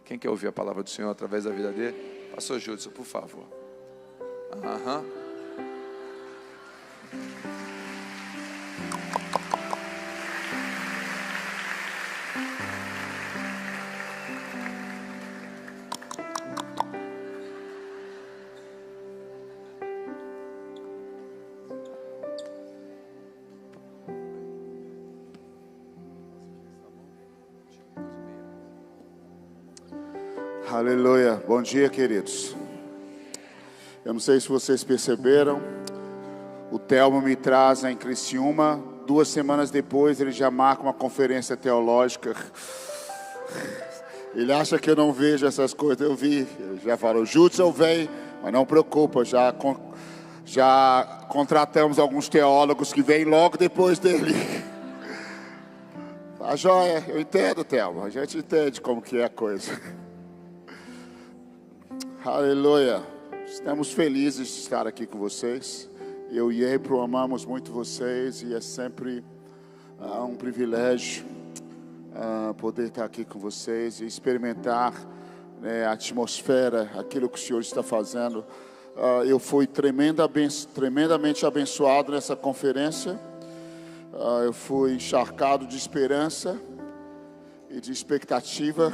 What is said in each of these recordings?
Quem quer ouvir a palavra do Senhor através da vida dele? Pastor Júlio, por favor. Aleluia, bom dia, queridos. Eu não sei se vocês perceberam, o Telmo me traz em Criciúma, 2 semanas depois ele já marca uma conferência teológica. Ele acha que eu não vejo essas coisas, eu vi. Ele já falou, Judson vem, mas não preocupa, já contratamos alguns teólogos que vêm logo depois dele. Tá joia, eu entendo, Telmo, a gente entende como que é a coisa. Aleluia, estamos felizes de estar aqui com vocês. Eu e April amamos muito vocês e é sempre um privilégio poder estar aqui com vocês e experimentar a atmosfera, aquilo que o Senhor está fazendo. Eu fui tremendamente abençoado nessa conferência. Eu fui encharcado de esperança e de expectativa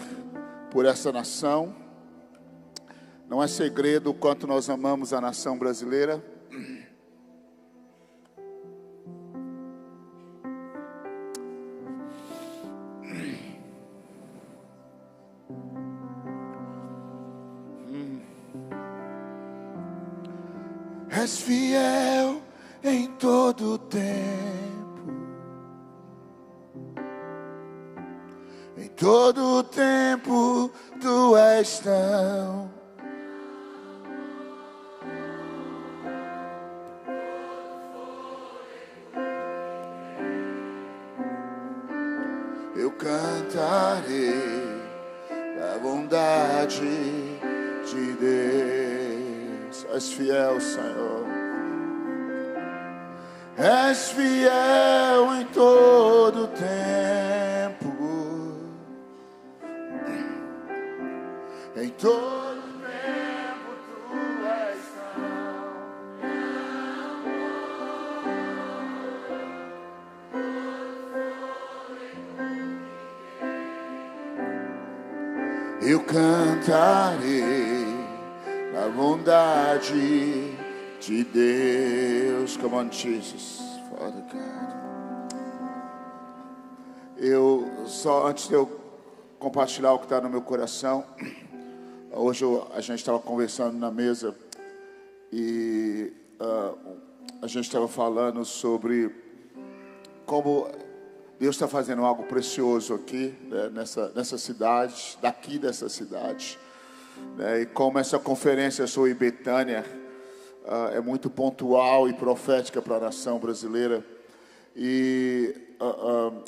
por essa nação. Não é segredo o quanto nós amamos a nação brasileira. És fiel em todo tempo. Em todo tempo tu és tão. Eu cantarei a bondade de Deus. És fiel, Senhor. És fiel em todo tempo. Em todo tempo tu és Eu cantarei a bondade de Deus. Come on, Jesus, Father God. Antes de eu compartilhar o que está no meu coração, hoje a gente estava conversando na mesa e a gente estava falando sobre como Deus está fazendo algo precioso aqui, né, nessa cidade, daqui dessa cidade, né, e como essa conferência sobre Betânia é muito pontual e profética para a nação brasileira. E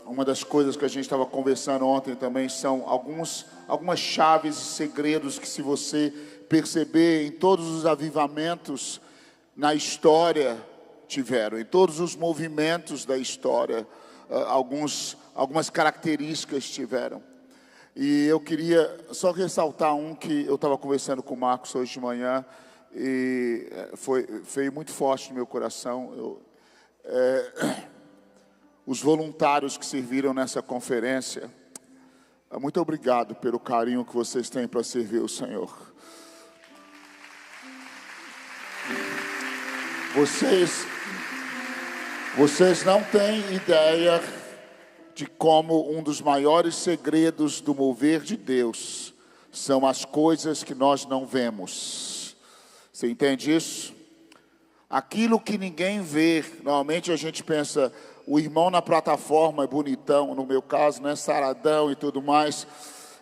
uma das coisas que a gente estava conversando ontem também são algumas chaves e segredos que, se você perceber, em todos os avivamentos na história tiveram, em todos os movimentos da história, algumas características tiveram. E eu queria só ressaltar um que eu estava conversando com o Marcos hoje de manhã e foi muito forte no meu coração. Os voluntários que serviram nessa conferência, muito obrigado pelo carinho que vocês têm para servir o Senhor. Vocês não têm ideia de como um dos maiores segredos do mover de Deus são as coisas que nós não vemos. Você entende isso? Aquilo que ninguém vê, normalmente a gente pensa, o irmão na plataforma é bonitão, no meu caso, né, saradão e tudo mais.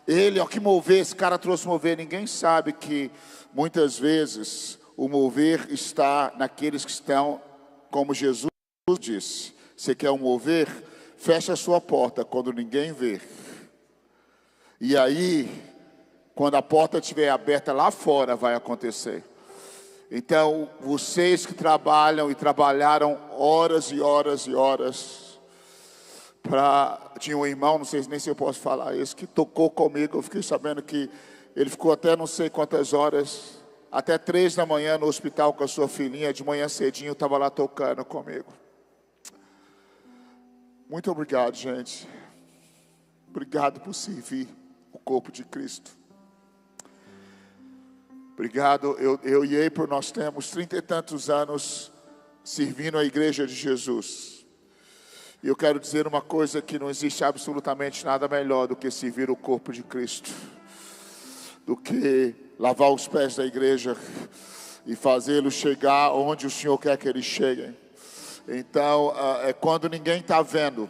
Ele, ó, que mover, esse cara trouxe mover. Ninguém sabe que muitas vezes o mover está naqueles que estão, como Jesus disse, você quer um mover? Fecha a sua porta quando ninguém vê. E aí, quando a porta estiver aberta lá fora, vai acontecer. Então, vocês que trabalham e trabalharam horas e horas e horas para tinha um irmão, não sei nem se eu posso falar isso, que tocou comigo. Eu fiquei sabendo que ele ficou até não sei quantas horas, até 3 da manhã no hospital com a sua filhinha. De manhã cedinho estava lá tocando comigo. Muito obrigado, gente. Obrigado por servir o corpo de Cristo. Obrigado. Eu e April, nós temos 30 e tantos anos servindo a igreja de Jesus. E eu quero dizer uma coisa, que não existe absolutamente nada melhor do que servir o corpo de Cristo, do que lavar os pés da igreja e fazê-los chegar onde o Senhor quer que eles cheguem. Então, é quando ninguém está vendo,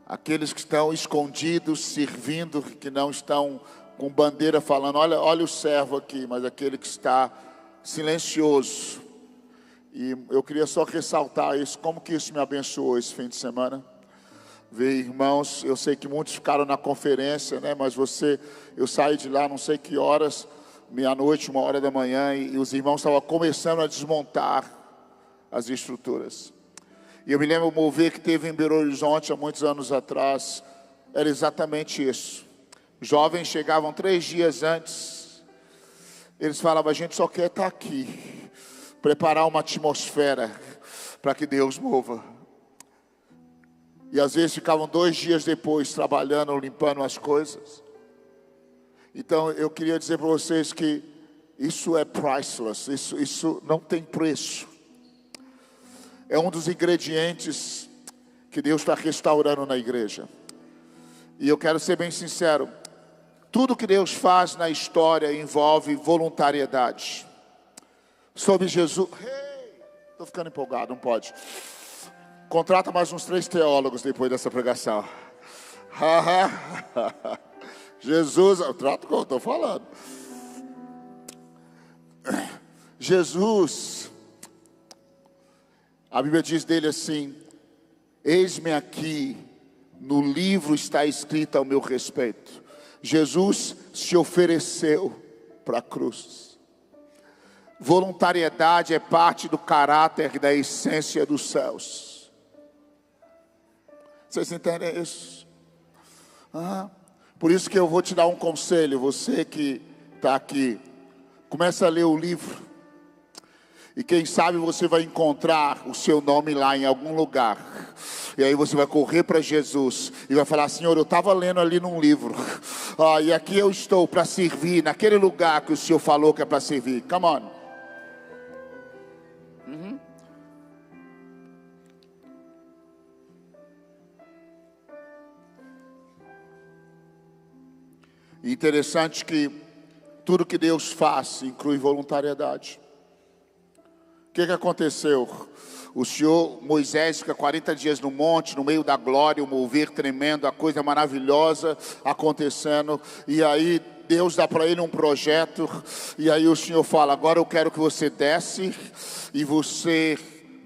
aqueles que estão escondidos, servindo, que não estão com bandeira falando, olha o servo aqui, mas aquele que está silencioso. E eu queria só ressaltar isso, como que isso me abençoou esse fim de semana. Ver irmãos, eu sei que muitos ficaram na conferência, né? Mas eu saí de lá não sei que horas, meia-noite, 1h da manhã, e os irmãos estavam começando a desmontar as estruturas. E eu me lembro o mover que teve em Belo Horizonte há muitos anos atrás, era exatamente isso. Jovens chegavam 3 dias antes, eles falavam, a gente só quer estar aqui, preparar uma atmosfera para que Deus mova. E às vezes ficavam 2 dias depois trabalhando, limpando as coisas. Então eu queria dizer para vocês que isso é priceless, isso não tem preço. É um dos ingredientes que Deus está restaurando na igreja. E eu quero ser bem sincero, tudo que Deus faz na história envolve voluntariedade. Sobre Jesus, estou ficando empolgado, não pode. Contrata mais uns 3 teólogos depois dessa pregação. Jesus, eu trato como eu estou falando. Jesus, a Bíblia diz dele assim, eis-me aqui, no livro está escrito ao meu respeito. Jesus se ofereceu para a cruz. Voluntariedade é parte do caráter e da essência dos céus. Vocês entendem isso? Por isso que eu vou te dar um conselho. Você que está aqui, começa a ler o livro. E quem sabe você vai encontrar o seu nome lá em algum lugar. E aí você vai correr para Jesus e vai falar, Senhor, eu estava lendo ali num livro. E aqui eu estou para servir, naquele lugar que o Senhor falou que é para servir. Come on. Interessante que tudo que Deus faz inclui voluntariedade. O que aconteceu? O Senhor, Moisés fica 40 dias no monte, no meio da glória, o mover tremendo, a coisa maravilhosa acontecendo. E aí Deus dá para ele um projeto. E aí o Senhor fala, agora eu quero que você desce e você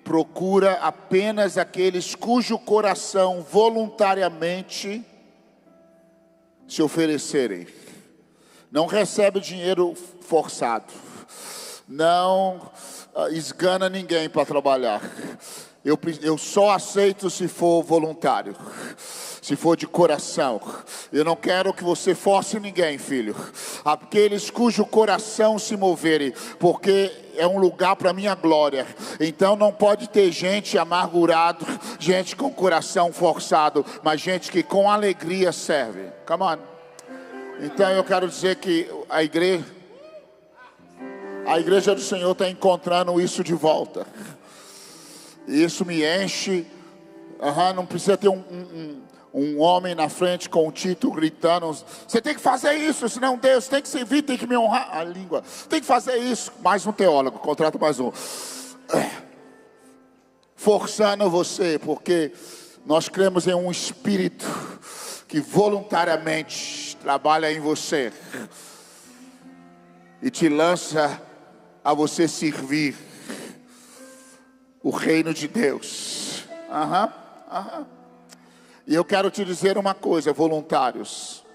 procura apenas aqueles cujo coração voluntariamente se oferecerem. Não recebe dinheiro forçado. Não esgana ninguém para trabalhar. Eu só aceito se for voluntário, se for de coração. Eu não quero que você force ninguém, filho. Aqueles cujo coração se moverem, porque é um lugar para minha glória. Então não pode ter gente amargurado, gente com coração forçado, mas gente que com alegria serve. Come on. Então eu quero dizer que a igreja do Senhor está encontrando isso de volta. E isso me enche. Não precisa ter um homem na frente com um título gritando, você tem que fazer isso, senão Deus tem que servir, tem que me honrar. A língua, tem que fazer isso. Mais um teólogo, contrata mais um. Forçando você, porque nós cremos em um espírito que voluntariamente trabalha em você e te lança a você servir o reino de Deus. E eu quero te dizer uma coisa, voluntários.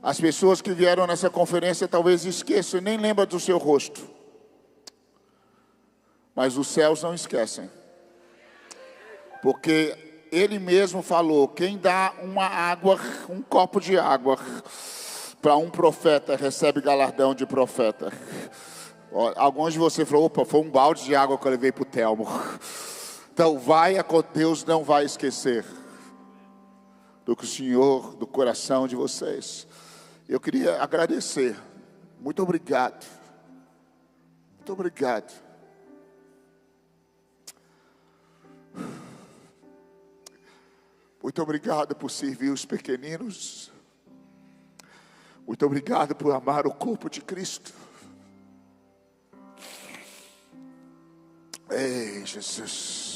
As pessoas que vieram nessa conferência talvez esqueçam e nem lembram do seu rosto. Mas os céus não esquecem. Porque Ele mesmo falou: quem dá uma água, um copo de água para um profeta, recebe galardão de profeta. Alguns de vocês falaram: opa, foi um balde de água que eu levei para o Telmo. Então Deus não vai esquecer do que o Senhor, do coração de vocês. Eu queria agradecer. Muito obrigado. Muito obrigado. Muito obrigado por servir os pequeninos. Muito obrigado por amar o corpo de Cristo. Ei, Jesus.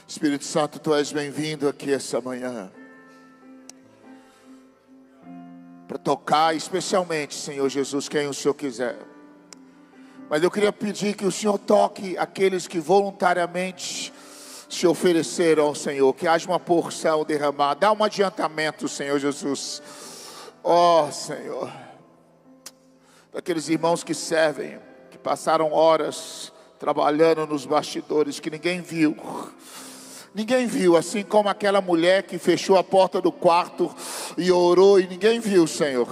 Espírito Santo, Tu és bem-vindo aqui essa manhã. Para tocar especialmente, Senhor Jesus, quem o Senhor quiser. Mas eu queria pedir que o Senhor toque aqueles que voluntariamente se ofereceram ao Senhor. Que haja uma porção derramada. Dá um adiantamento, Senhor Jesus. Ó Senhor. Daqueles irmãos que servem, que passaram horas trabalhando nos bastidores, que ninguém viu. Ninguém viu, assim como aquela mulher que fechou a porta do quarto e orou e ninguém viu, Senhor.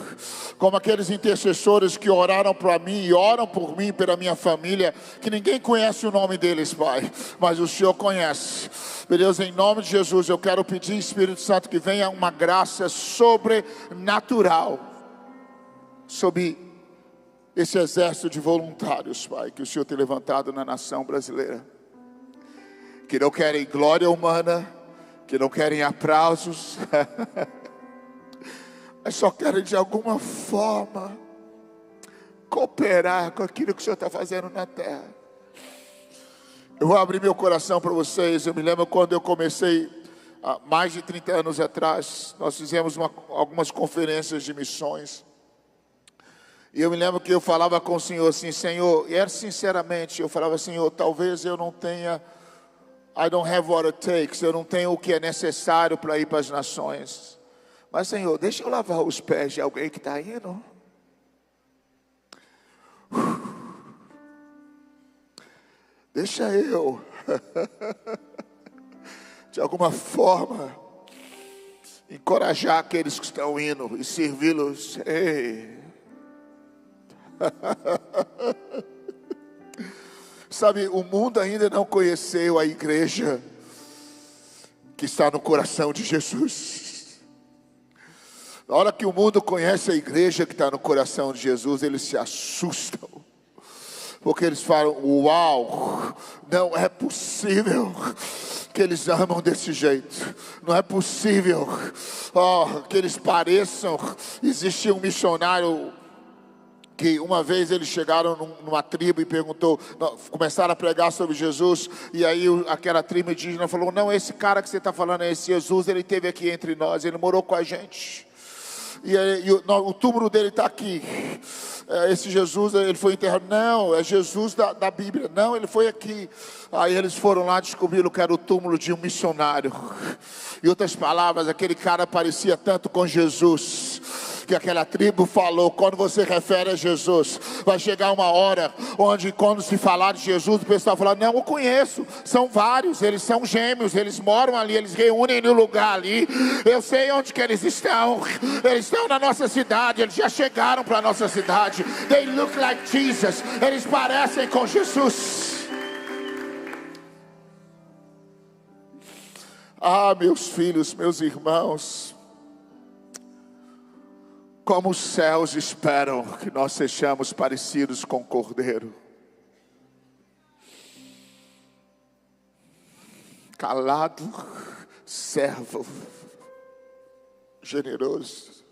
Como aqueles intercessores que oraram para mim e oram por mim, pela minha família, que ninguém conhece o nome deles, Pai, mas o Senhor conhece. Meu Deus, em nome de Jesus, eu quero pedir, Espírito Santo, que venha uma graça sobrenatural sobre esse exército de voluntários, Pai, que o Senhor tem levantado na nação brasileira. Que não querem glória humana, que não querem aplausos, mas só querem de alguma forma cooperar com aquilo que o Senhor está fazendo na terra. Eu vou abrir meu coração para vocês. Eu me lembro quando eu comecei, há mais de 30 anos atrás, nós fizemos algumas conferências de missões. E eu me lembro que eu falava com o Senhor assim: Senhor, e era sinceramente, eu falava: Senhor, talvez eu não tenha, I don't have what it takes, eu não tenho o que é necessário para ir para as nações. Mas Senhor, deixa eu lavar os pés de alguém que está indo. Deixa eu, de alguma forma, encorajar aqueles que estão indo e servi-los. Ei. Sabe, o mundo ainda não conheceu a igreja que está no coração de Jesus. Na hora que o mundo conhece a igreja que está no coração de Jesus, eles se assustam. Porque eles falam: uau, não é possível que eles amam desse jeito. Não é possível que eles pareçam. Existe um missionário que uma vez eles chegaram numa tribo e começaram a pregar sobre Jesus, e aí aquela tribo indígena falou: não, esse cara que você está falando é esse Jesus, ele esteve aqui entre nós, ele morou com a gente, e o túmulo dele está aqui. Esse Jesus, ele foi enterrado. Não, é Jesus da Bíblia. Não, ele foi aqui. Aí eles foram lá, descobriram que era o túmulo de um missionário. Em outras palavras, aquele cara parecia tanto com Jesus, que aquela tribo falou: quando você refere a Jesus, vai chegar uma hora onde, quando se falar de Jesus, o pessoal fala: não, eu conheço, são vários, eles são gêmeos, eles moram ali, eles reúnem no lugar ali, eu sei onde que eles estão na nossa cidade, eles já chegaram para a nossa cidade, they look like Jesus, eles parecem com Jesus. Ah, meus filhos, meus irmãos, como os céus esperam que nós sejamos parecidos com o Cordeiro. Calado, servo, generoso.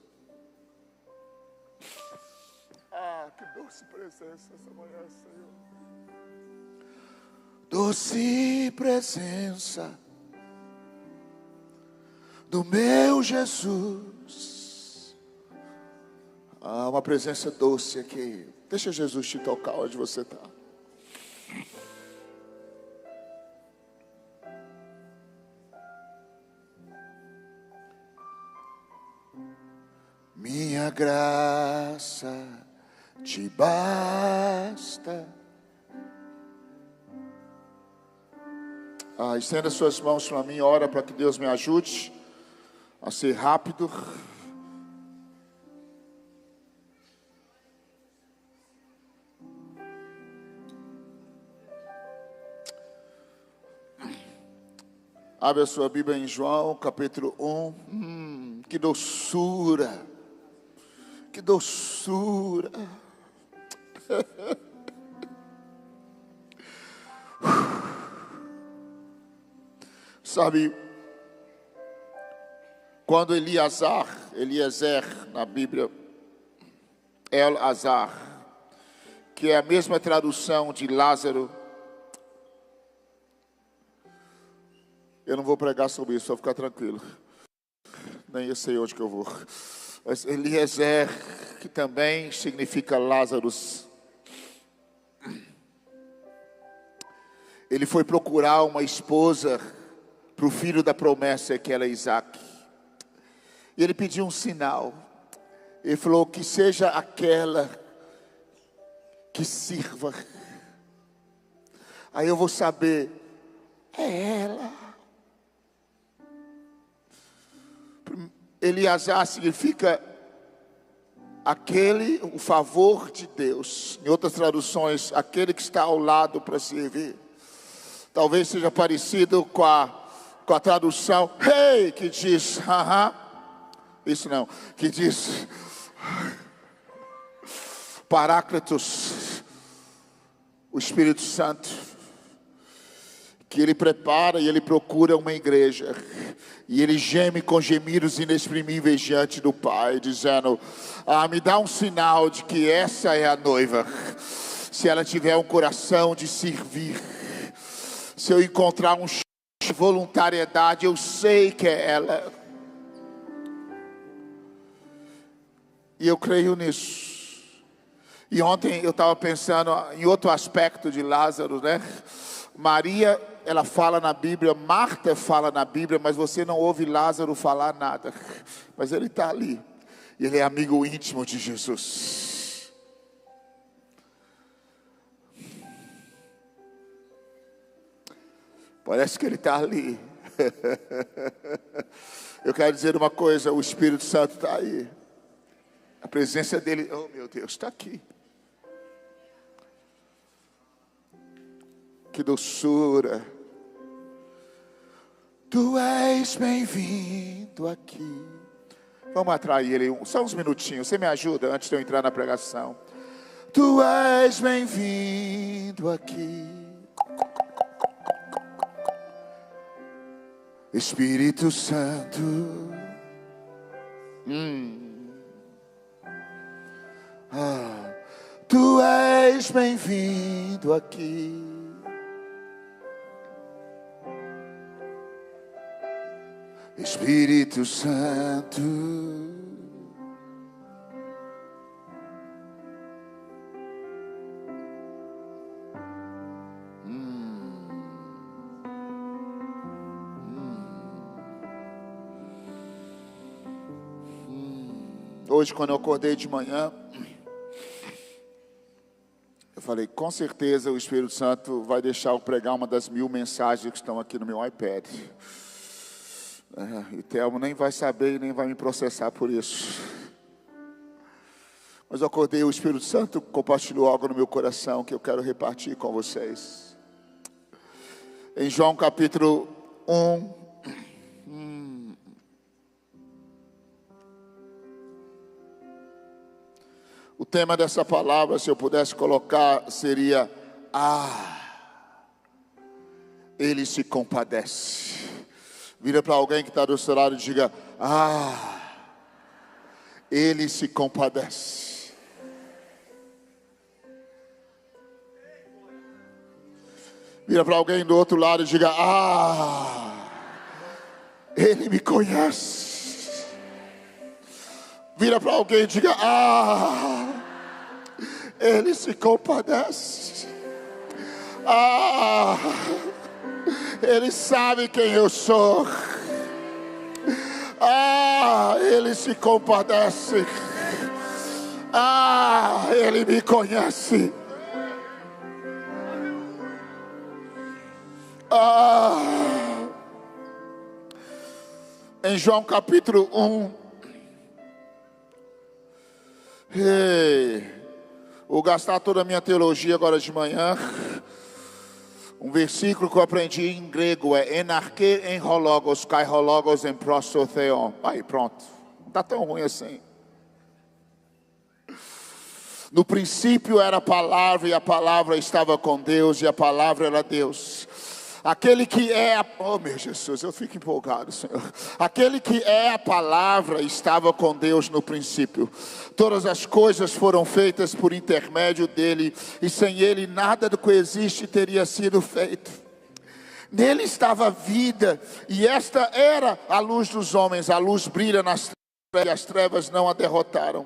Ah, que doce presença essa manhã, Senhor. Doce presença do meu Jesus. Ah, uma presença doce aqui. Deixa Jesus te tocar onde você está. Minha graça te basta, Estenda suas mãos para mim, ora para que Deus me ajude a ser rápido. Abre a sua Bíblia em João, capítulo 1. Que doçura! Que doçura! Sabe, quando Eliezer na Bíblia, El-Azar, que é a mesma tradução de Lázaro. Eu não vou pregar sobre isso, só ficar tranquilo. Nem eu sei onde que eu vou. Mas Eliezer, que também significa Lázaro, ele foi procurar uma esposa para o filho da promessa, que era Isaac. E ele pediu um sinal. Ele falou que seja aquela que sirva. Aí eu vou saber, é ela. Eleazar significa aquele, o favor de Deus. Em outras traduções, aquele que está ao lado para servir. Talvez seja parecido com a tradução hey, que diz isso não, que diz Paráclitos, o Espírito Santo, que ele prepara e ele procura uma igreja, e ele geme com gemidos inexprimíveis diante do Pai, dizendo, me dá um sinal de que essa é a noiva. Se ela tiver um coração de servir, se eu encontrar um de voluntariedade, eu sei que é ela. E eu creio nisso. E ontem eu estava pensando em outro aspecto de Lázaro, né? Maria, ela fala na Bíblia, Marta fala na Bíblia, mas você não ouve Lázaro falar nada. Mas ele está ali. E ele é amigo íntimo de Jesus. Parece que ele está ali. Eu quero dizer uma coisa, o Espírito Santo está aí. A presença dele, oh meu Deus, está aqui. Que doçura. Tu és bem-vindo aqui. Vamos atrair ele, só uns minutinhos. Você me ajuda antes de eu entrar na pregação. Tu és bem-vindo aqui. Espírito Santo. Tu és bem-vindo aqui. Espírito Santo. Hoje, quando eu acordei de manhã, eu falei, com certeza o Espírito Santo vai deixar eu pregar uma das 1000 mensagens que estão aqui no meu iPad. E Thelmo nem vai saber e nem vai me processar por isso. Mas eu acordei, o Espírito Santo compartilhou algo no meu coração que eu quero repartir com vocês. Em João capítulo 1. O tema dessa palavra, se eu pudesse colocar, seria: Ele se compadece. Vira para alguém que está do seu lado e diga: Ele se compadece. Vira para alguém do outro lado e diga: Ele me conhece. Vira para alguém e diga: Ele se compadece. Ele sabe quem eu sou. Ele se compadece. Ele me conhece. Em João capítulo 1. Vou gastar toda a minha teologia agora de manhã. Um versículo que eu aprendi em grego é enarche en hologos, kai hologos en prosotheon. Aí pronto, não está tão ruim assim. No princípio era a palavra, e a palavra estava com Deus, e a palavra era Deus. Aquele que é a... Oh meu Jesus, eu fico empolgado, Senhor. Aquele que é a palavra estava com Deus no princípio. Todas as coisas foram feitas por intermédio dele, e sem ele nada do que existe teria sido feito. Nele estava a vida, e esta era a luz dos homens. A luz brilha nas trevas, e as trevas não a derrotaram.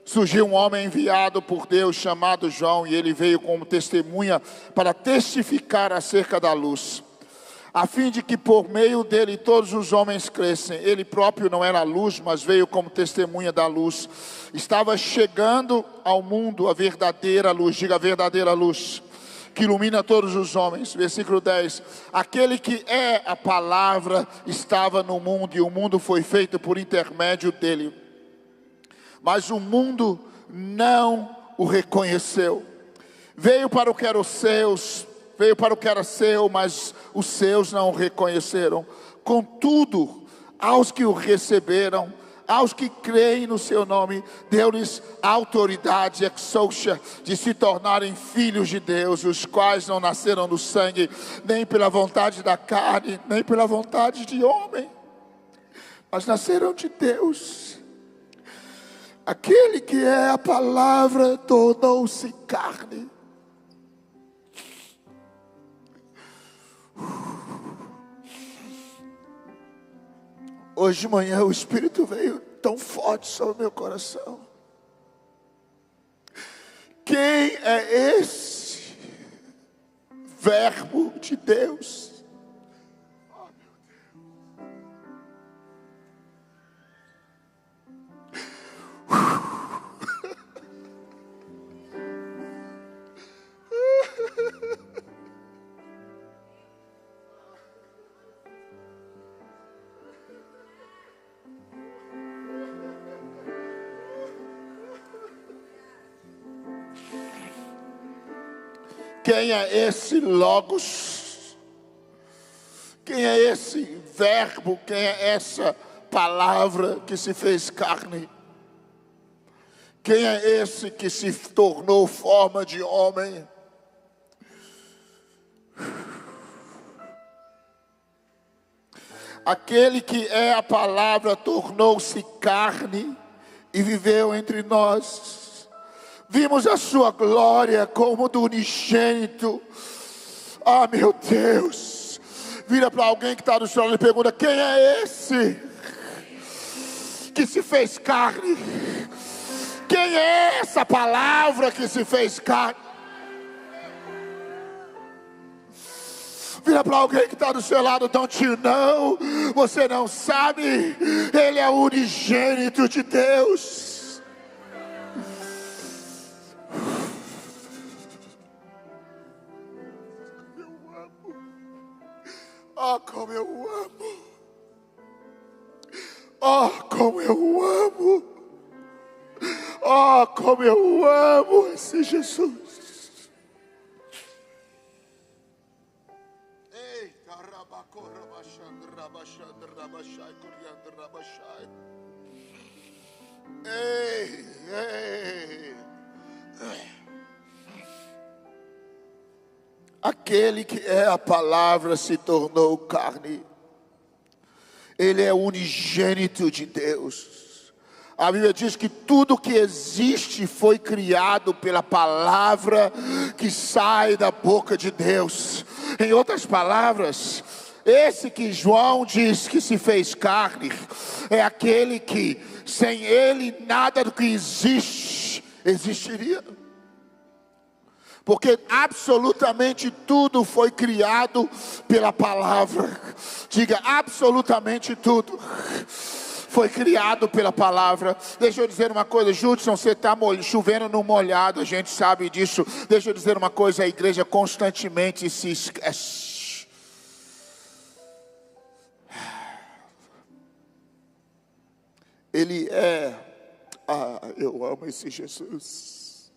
Surgiu um homem enviado por Deus chamado João, e ele veio como testemunha para testificar acerca da luz, a fim de que por meio dele todos os homens crescem. Ele próprio não era a luz, mas veio como testemunha da luz. Estava chegando ao mundo a verdadeira luz, diga a verdadeira luz, que ilumina todos os homens. Versículo 10, aquele que é a palavra estava no mundo, e o mundo foi feito por intermédio dele, mas o mundo não o reconheceu. Veio para o que era os seus, veio para o que era seu, mas os seus não o reconheceram. Contudo, aos que o receberam, aos que creem no seu nome, deu-lhes autoridade, exousia, de se tornarem filhos de Deus, os quais não nasceram do sangue, nem pela vontade da carne, nem pela vontade de homem, mas nasceram de Deus. Aquele que é a palavra tornou-se carne. Hoje de manhã o Espírito veio tão forte sobre o meu coração. Quem é esse Verbo de Deus? Quem é esse Logos? Quem é esse Verbo? Quem é essa palavra que se fez carne? Quem é esse que se tornou forma de homem? Aquele que é a palavra tornou-se carne e viveu entre nós. Vimos a sua glória como do unigênito. Ah, meu Deus. Vira para alguém que está do seu lado e pergunta: quem é esse que se fez carne? Quem é essa palavra que se fez carne? Vira para alguém que está do seu lado: don't you know? Você não sabe? Ele é o unigênito de Deus. Oh, como eu amo. Oh, como eu amo. Oh, como eu amo esse Jesus. Eita, ei, ei. Aquele que é a palavra se tornou carne. Ele é o unigênito de Deus. A Bíblia diz que tudo que existe foi criado pela palavra que sai da boca de Deus. Em outras palavras, esse que João diz que se fez carne, é aquele que sem ele nada do que existe existiria. Porque absolutamente tudo foi criado pela palavra. Diga, absolutamente tudo foi criado pela palavra. Deixa eu dizer uma coisa, Judson, você está chovendo no molhado, a gente sabe disso. Deixa eu dizer uma coisa, a igreja constantemente se esquece. Ele é. Eu amo esse Jesus.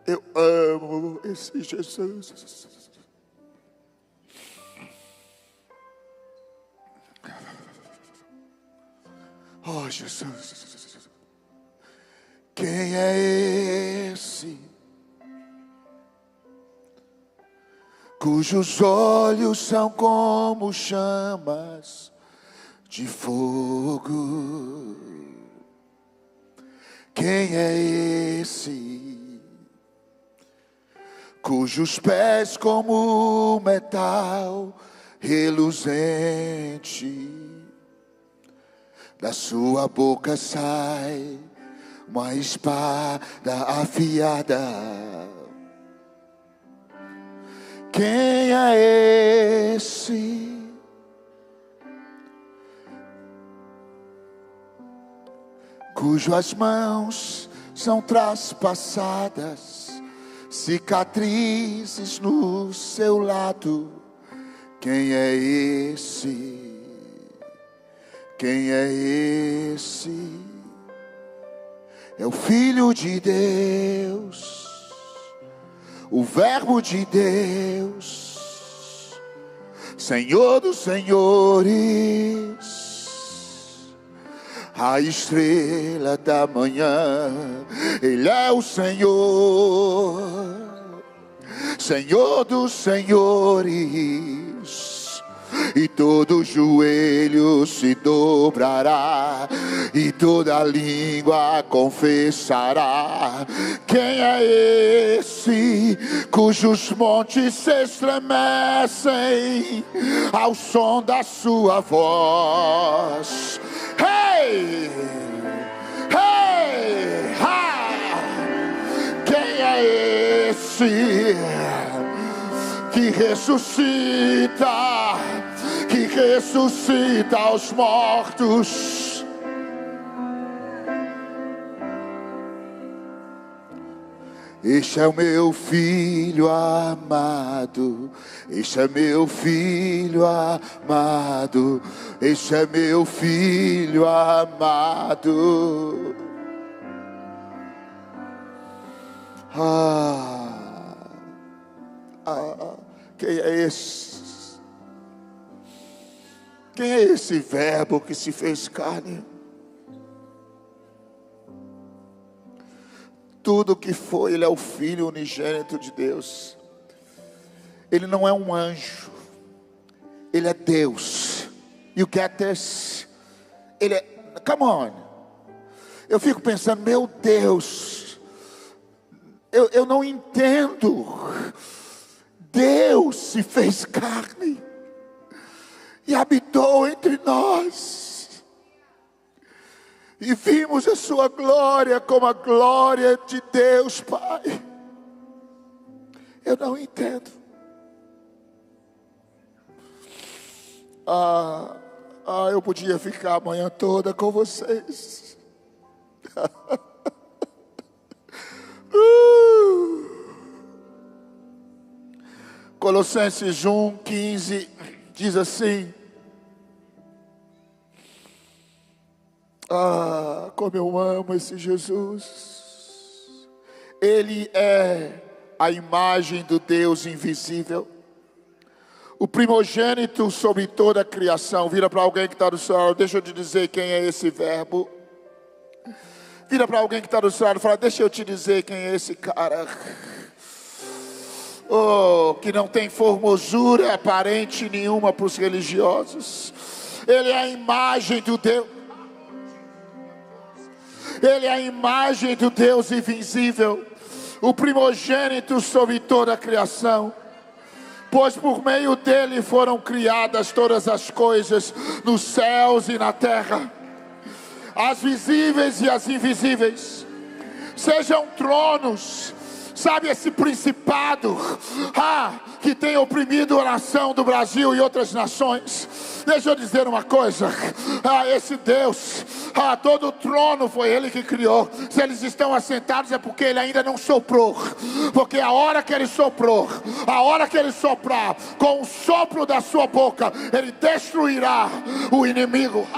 Eu amo esse Jesus. Oh, Jesus. Quem é esse cujos olhos são como chamas de fogo? Quem é esse cujos pés como metal reluzente? Da sua boca sai uma espada afiada. Quem é esse cujas mãos são traspassadas, cicatrizes no seu lado? Quem é esse? Quem é esse? É o Filho de Deus, o Verbo de Deus, Senhor dos senhores, a estrela da manhã. Ele é o Senhor, Senhor dos senhores. E todo joelho se dobrará, e toda língua confessará. Quem é esse cujos montes se estremecem ao som da sua voz? Hey! Hey! Ha! Quem é esse que ressuscita os mortos? Este é o meu filho amado, este é meu filho amado, este é meu filho amado. Quem é esse? Quem é esse Verbo que se fez carne? Tudo que foi, Ele é o Filho unigênito de Deus. Ele não é um anjo, Ele é Deus. You get this? Ele é, come on. Eu fico pensando, meu Deus, eu não entendo. Deus se fez carne e habitou entre nós, e vimos a sua glória como a glória de Deus Pai. Eu não entendo. Eu podia ficar a manhã toda com vocês. Colossenses 1:15 diz assim: como eu amo esse Jesus. Ele é a imagem do Deus invisível, o primogênito sobre toda a criação. Vira para alguém que está do seu lado, deixa eu te dizer quem é esse Verbo. Vira para alguém que está do seu lado e fala: deixa eu te dizer quem é esse cara. Que não tem formosura aparente nenhuma para os religiosos. Ele é a imagem do Deus. Ele é a imagem do Deus invisível, o primogênito sobre toda a criação. Pois por meio dele foram criadas todas as coisas nos céus e na terra, as visíveis e as invisíveis, sejam tronos, sabe, esse principado que tem oprimido a nação do Brasil e outras nações. Deixa eu dizer uma coisa, esse Deus, todo o trono foi Ele que criou. Se eles estão assentados é porque Ele ainda não soprou, porque a hora que Ele soprou, a hora que Ele soprar, com o sopro da sua boca, Ele destruirá o inimigo.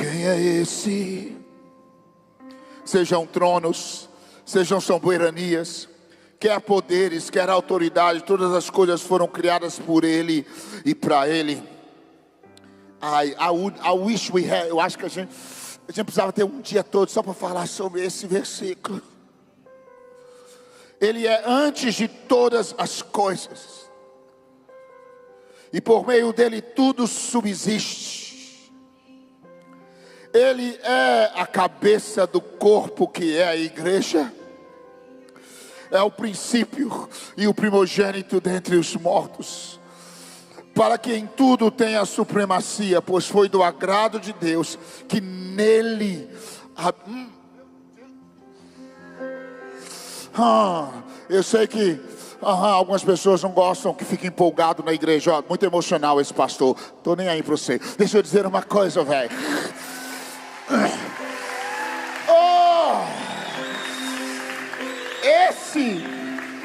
Quem é esse? Sejam tronos, sejam soberanias, quer poderes, quer autoridade, todas as coisas foram criadas por Ele e para Ele. I wish we had, eu acho que a gente precisava ter um dia todo só para falar sobre esse versículo. Ele é antes de todas as coisas, e por meio dele tudo subsiste. Ele é a cabeça do corpo que é a igreja. É o princípio e o primogênito dentre os mortos, para que em tudo tenha supremacia, pois foi do agrado de Deus que nele eu sei que algumas pessoas não gostam que fique empolgado na igreja. Muito emocional esse pastor. Tô nem aí para você. Deixa eu dizer uma coisa, velho. Esse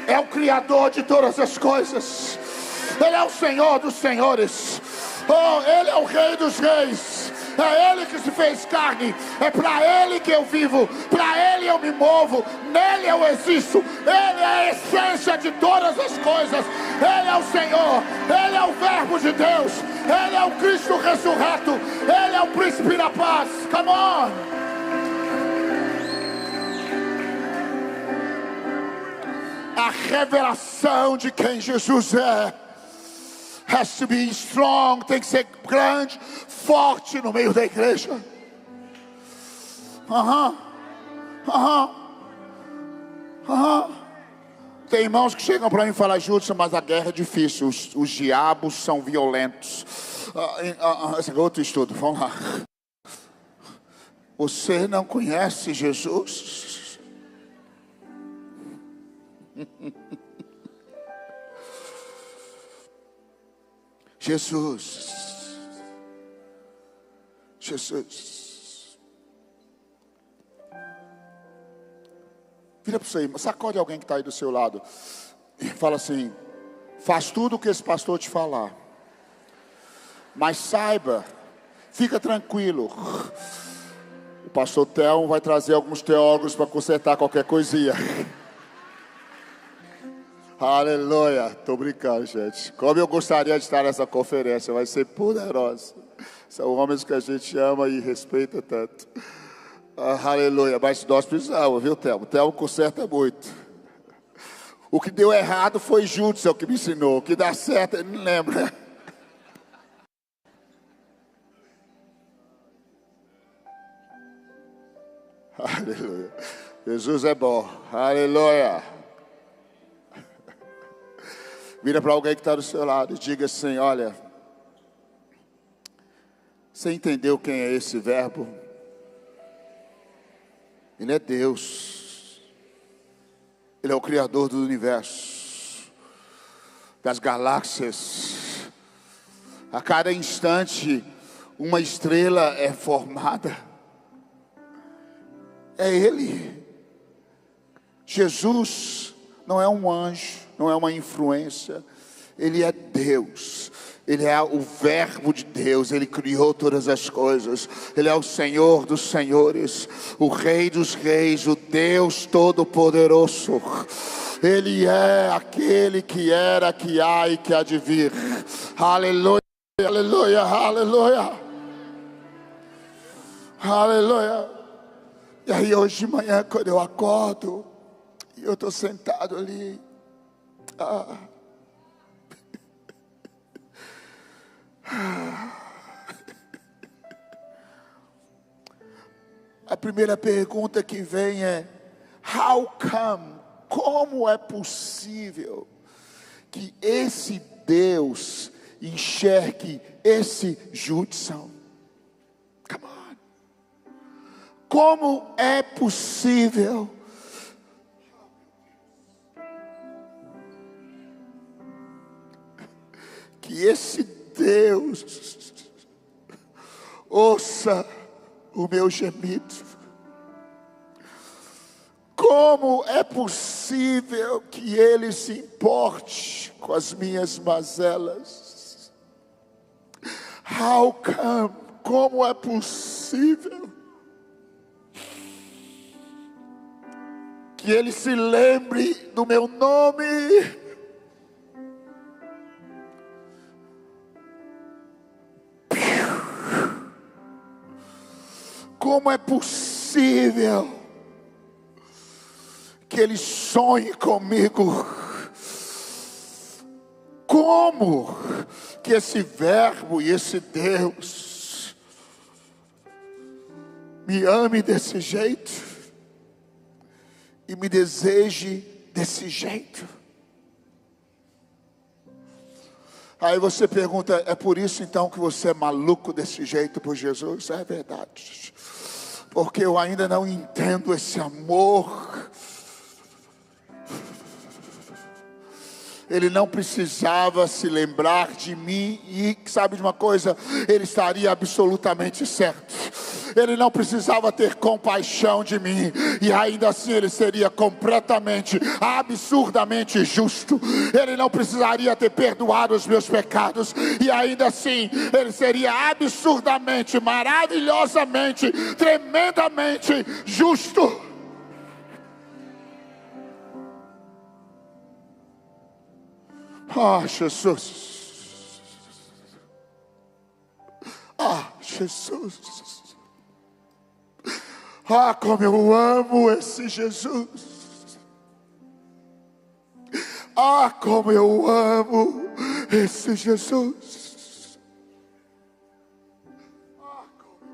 é o Criador de todas as coisas. Ele é o Senhor dos senhores. Ele é o Rei dos reis. É Ele que se fez carne. É para Ele que eu vivo. Para Ele eu me movo. Nele eu existo. Ele é a essência de todas as coisas. Ele é o Senhor. Ele é o Verbo de Deus. Ele é o Cristo ressurreto. Ele é o Príncipe da paz. Come on. A revelação de quem Jesus é has to be strong, tem que ser grande, forte no meio da igreja. Tem irmãos que chegam para mim e falam: Judson, mas a guerra é difícil, os diabos são violentos. Esse é outro estudo, vamos lá. Você não conhece Jesus? Jesus. Vira para você, sacode alguém que está aí do seu lado e fala assim: faz tudo o que esse pastor te falar, mas saiba, fica tranquilo, o pastor Theo vai trazer alguns teólogos para consertar qualquer coisinha. Aleluia, estou brincando, gente. Como eu gostaria de estar nessa conferência, vai ser poderosa. São homens que a gente ama e respeita tanto. Aleluia, mas nós precisamos, viu, Theo? O Theo conserta muito. O que deu errado foi Judson que me ensinou. O que dá certo, ele não lembra. Aleluia. Jesus é bom. Aleluia. Vira para alguém que está do seu lado e diga assim: olha, você entendeu quem é esse verbo? Ele é Deus. Ele é o Criador do universo, das galáxias. A cada instante uma estrela é formada. É Ele. Jesus não é um anjo, não é uma influência. Ele é Deus. Ele é o Verbo de Deus. Ele criou todas as coisas. Ele é o Senhor dos senhores, o Rei dos reis, o Deus Todo-Poderoso. Ele é aquele que era, que há e que há de vir. Aleluia, aleluia, aleluia. Aleluia. E aí hoje de manhã, quando eu acordo, e eu estou sentado ali, a primeira pergunta que vem é: how come? Como é possível que esse Deus enxergue esse Judson? Come on. Como é possível que esse Deus ouça o meu gemido? Como é possível que Ele se importe com as minhas mazelas? How come? Como é possível possível que Ele se lembre do meu nome? Como é possível que Ele sonhe comigo? Como que esse verbo e esse Deus me ame desse jeito e me deseje desse jeito? Aí você pergunta: é por isso então que você é maluco desse jeito por Jesus? É verdade, porque eu ainda não entendo esse amor. Ele não precisava se lembrar de mim, e sabe de uma coisa? Ele estaria absolutamente certo. Ele não precisava ter compaixão de mim, e ainda assim ele seria completamente, absurdamente justo. Ele não precisaria ter perdoado os meus pecados, e ainda assim ele seria absurdamente, maravilhosamente, tremendamente justo. Ah, Jesus. Ah, Jesus. Ah, como eu amo esse Jesus. Ah, como eu amo esse Jesus. Ah, como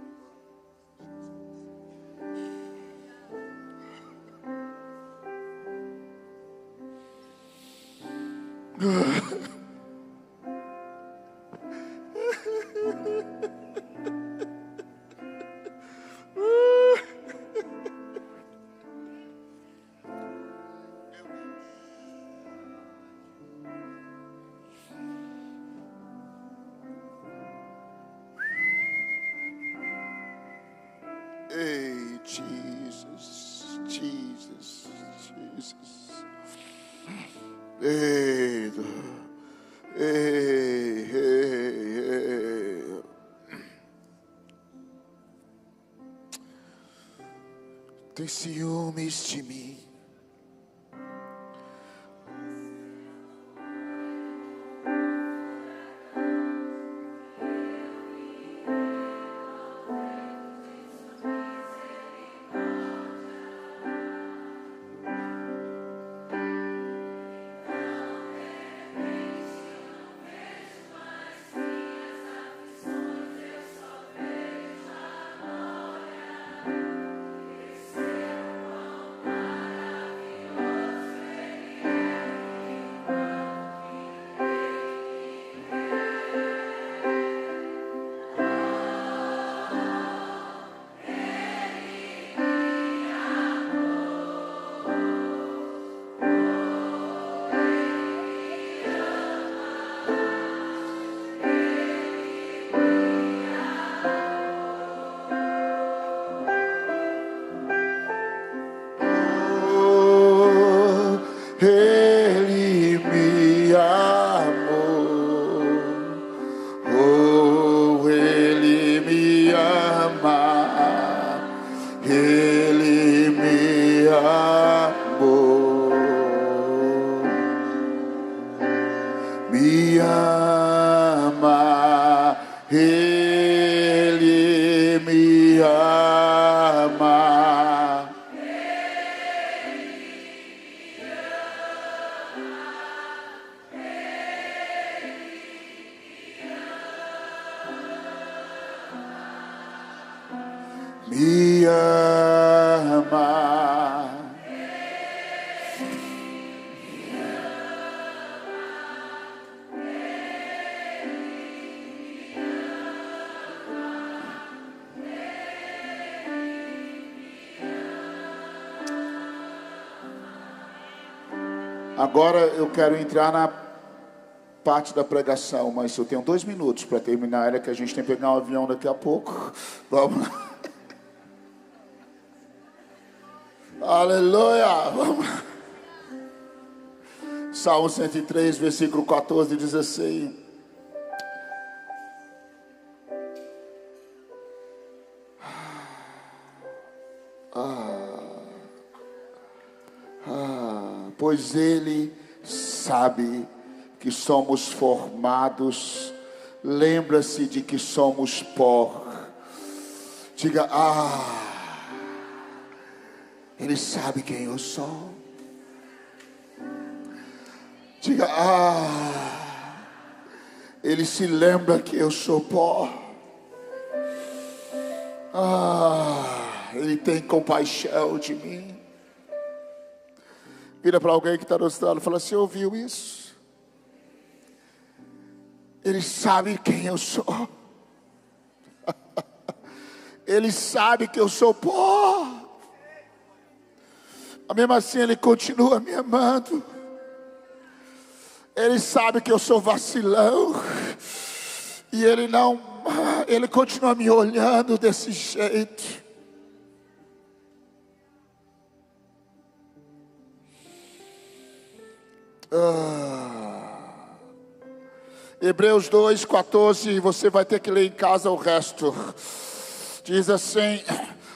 Ei, Jesus, Jesus, Jesus. Ei, ei, ei, ei. Tem ciúmes de mim. Ele me amou, oh, Ele me ama, Ele me amou, me ama, Ele me ama. Me ama. Agora eu quero entrar na parte da pregação, mas eu tenho 2 minutos para terminar, que a gente tem que pegar um avião daqui a pouco. Vamos lá. Aleluia! Vamos. Salmo 103, versículo 14 diz assim: Pois Ele sabe que somos formados. Lembra-se de que somos pó. Diga, Ele sabe quem eu sou. Diga, Ele se lembra que eu sou pó. Ele tem compaixão de mim. Vira para alguém que está no outro lado e fala: você ouviu isso? Ele sabe quem eu sou. Ele sabe que eu sou pó. Mas mesmo assim Ele continua me amando. Ele sabe que eu sou vacilão. E Ele continua me olhando desse jeito. Hebreus 2:14, você vai ter que ler em casa o resto. Diz assim: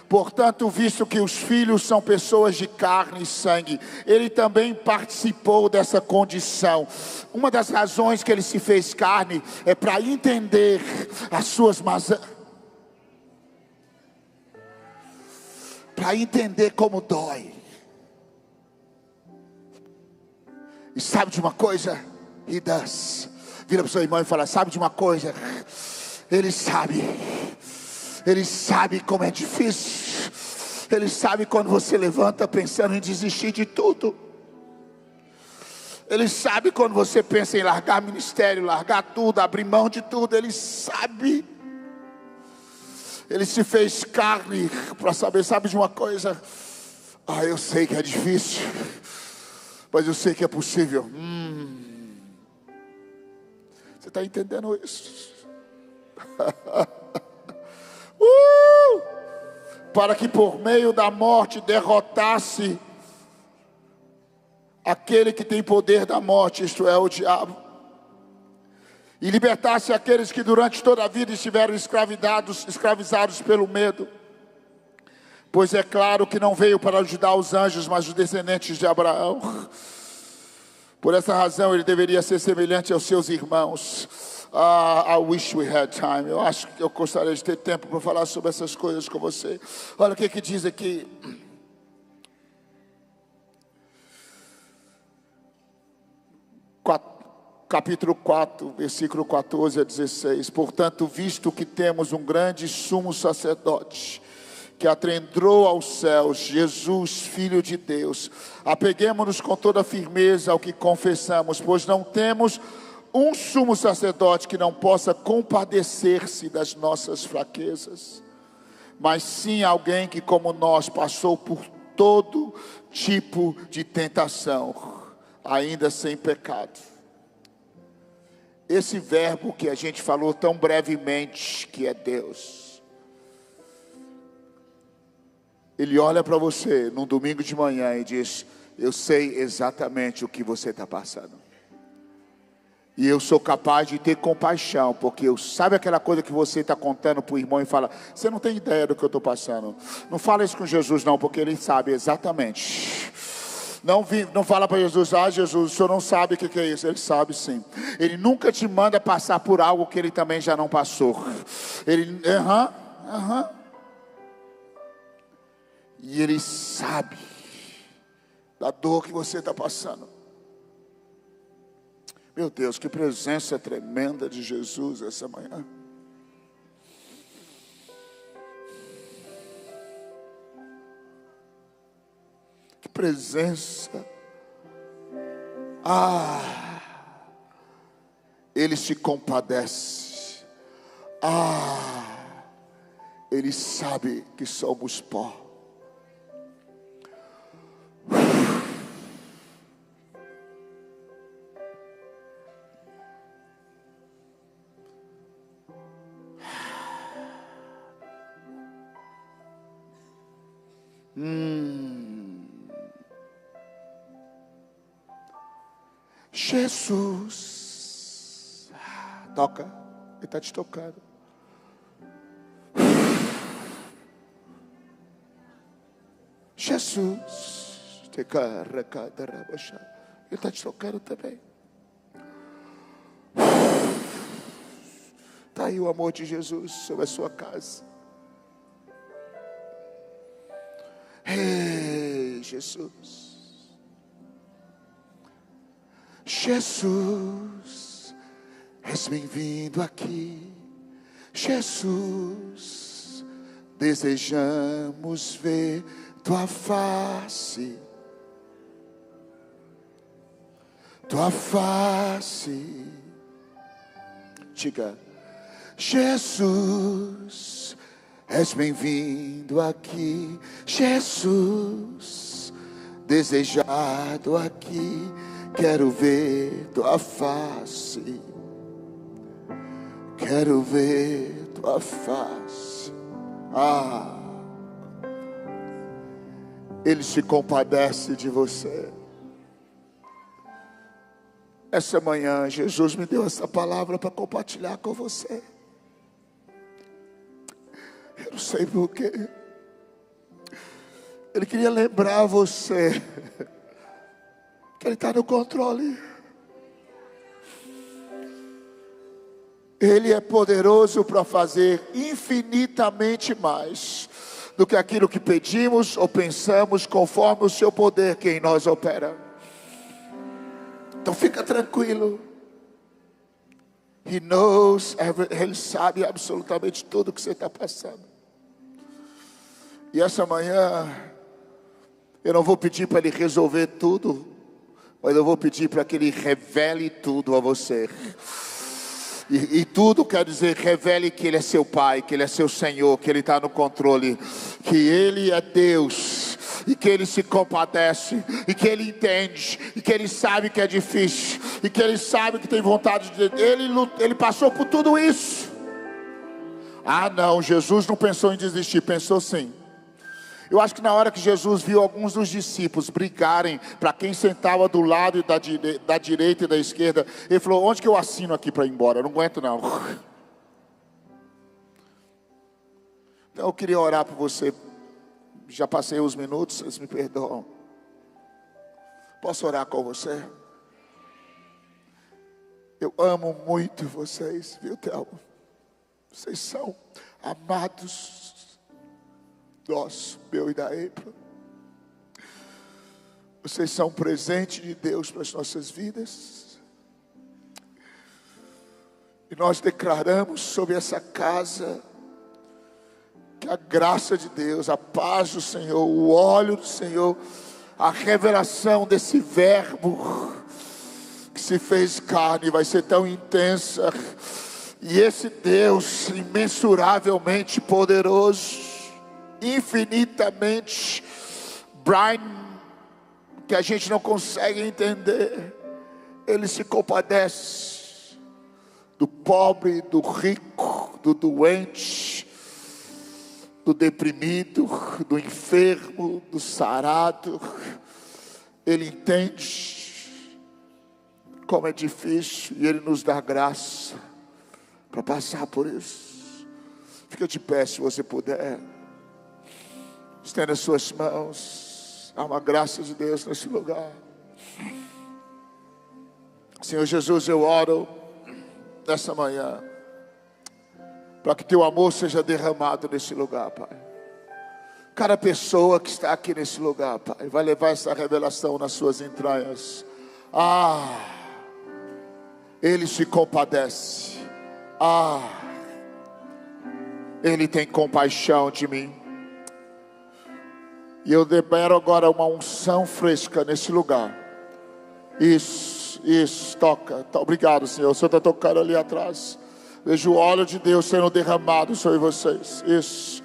portanto, visto que os filhos são pessoas de carne e sangue, Ele também participou dessa condição. Uma das razões que Ele se fez carne é para entender as suas mazelas, para entender como dói. E sabe de uma coisa? He does. Vira para o seu irmão e fala: sabe de uma coisa? Ele sabe. Ele sabe como é difícil. Ele sabe quando você levanta pensando em desistir de tudo. Ele sabe quando você pensa em largar ministério, largar tudo, abrir mão de tudo. Ele sabe. Ele se fez carne para saber. Sabe de uma coisa? Eu sei que é difícil, mas eu sei que é possível. Você está entendendo isso? Para que por meio da morte derrotasse aquele que tem poder da morte, isto é, o diabo, e libertasse aqueles que durante toda a vida estiveram escravizados pelo medo. Pois é claro que não veio para ajudar os anjos, mas os descendentes de Abraão. Por essa razão ele deveria ser semelhante aos seus irmãos. I wish we had time. Eu acho que eu gostaria de ter tempo para falar sobre essas coisas com você. Olha o que diz aqui. Capítulo 4, versículo 14 a 16. Portanto, visto que temos um grande sumo sacerdote que adentrou aos céus, Jesus, Filho de Deus, apeguemo-nos com toda firmeza ao que confessamos, pois não temos um sumo sacerdote que não possa compadecer-se das nossas fraquezas, mas sim alguém que, como nós, passou por todo tipo de tentação, ainda sem pecado. Esse verbo que a gente falou tão brevemente, que é Deus, Ele olha para você num domingo de manhã e diz: eu sei exatamente o que você está passando. E eu sou capaz de ter compaixão, porque eu sabe aquela coisa que você está contando para o irmão e fala: você não tem ideia do que eu estou passando. Não fala isso com Jesus não, porque Ele sabe exatamente. Não fala para Jesus: Jesus, o senhor não sabe o que é isso. Ele sabe sim. Ele nunca te manda passar por algo que Ele também já não passou. Ele, E Ele sabe da dor que você está passando. Meu Deus, que presença tremenda de Jesus essa manhã. Que presença. Ele se compadece. Ele sabe que somos pó. Jesus, toca, Ele está te tocando. Jesus. Ele está te tocando também. Está aí o amor de Jesus sobre a sua casa. Ei, Jesus. Jesus, és bem-vindo aqui. Jesus, desejamos ver tua face. Tua face. Diga: Jesus, és bem-vindo aqui. Jesus, desejado aqui. Quero ver tua face. Quero ver tua face. Ele se compadece de você. Essa manhã Jesus me deu essa palavra para compartilhar com você. Eu não sei porquê. Ele queria lembrar você que Ele está no controle. Ele é poderoso para fazer infinitamente mais do que aquilo que pedimos ou pensamos, conforme o seu poder que em nós opera. Então fica tranquilo. Ele sabe absolutamente tudo o que você está passando. E essa manhã eu não vou pedir para Ele resolver tudo, mas eu vou pedir para que Ele revele tudo a você. E tudo quer dizer, revele que Ele é seu Pai, que Ele é seu Senhor, que Ele está no controle, que Ele é Deus, e que Ele se compadece, e que Ele entende, e que Ele sabe que é difícil, e que Ele sabe que tem vontade de... Ele passou por tudo isso. Não, Jesus não pensou em desistir, pensou sim. Eu acho que na hora que Jesus viu alguns dos discípulos brigarem para quem sentava do lado da direita e da esquerda, Ele falou: onde que eu assino aqui para ir embora? Eu não aguento não. Então eu queria orar por você. Já passei os minutos, vocês me perdoam. Posso orar com você? Eu amo muito vocês, viu, Thelma? Vocês são amados. Meu e da April. Vocês são um presente de Deus para as nossas vidas. E nós declaramos sobre essa casa que a graça de Deus, a paz do Senhor, o óleo do Senhor, a revelação desse verbo que se fez carne vai ser tão intensa. E esse Deus imensuravelmente poderoso, infinitamente Brian, que a gente não consegue entender, Ele se compadece do pobre, do rico, do doente, do deprimido, do enfermo, do sarado. Ele entende como é difícil e Ele nos dá graça para passar por isso. Fica de pé se você puder. Estenda as suas mãos. Há uma graça de Deus nesse lugar. Senhor Jesus, eu oro nessa manhã para que teu amor seja derramado nesse lugar, Pai. Cada pessoa que está aqui nesse lugar, Pai, vai levar essa revelação nas suas entranhas. Ele se compadece. Ele tem compaixão de mim. E eu libero agora uma unção fresca nesse lugar. Isso, toca. Obrigado, Senhor. O Senhor está tocando ali atrás. Vejo o óleo de Deus sendo derramado sobre vocês. Isso.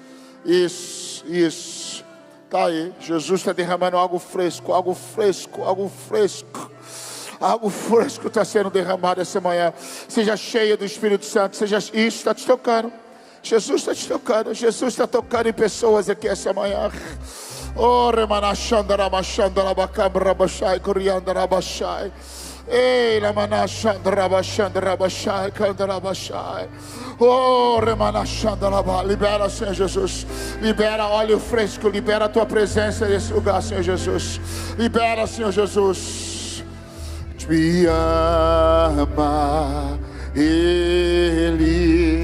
Está aí. Jesus está derramando algo fresco. Algo fresco está sendo derramado essa manhã. Seja cheia do Espírito Santo. Isso está te tocando. Jesus está te tocando. Jesus está tocando em pessoas aqui essa manhã. Ei, Lamanachandrabachandrabachai, Candrabachai. Oh, Remanachandraba. Libera, Senhor Jesus. Libera óleo fresco. Libera a tua presença nesse lugar, Senhor Jesus. Libera, Senhor Jesus. Me ama Ele.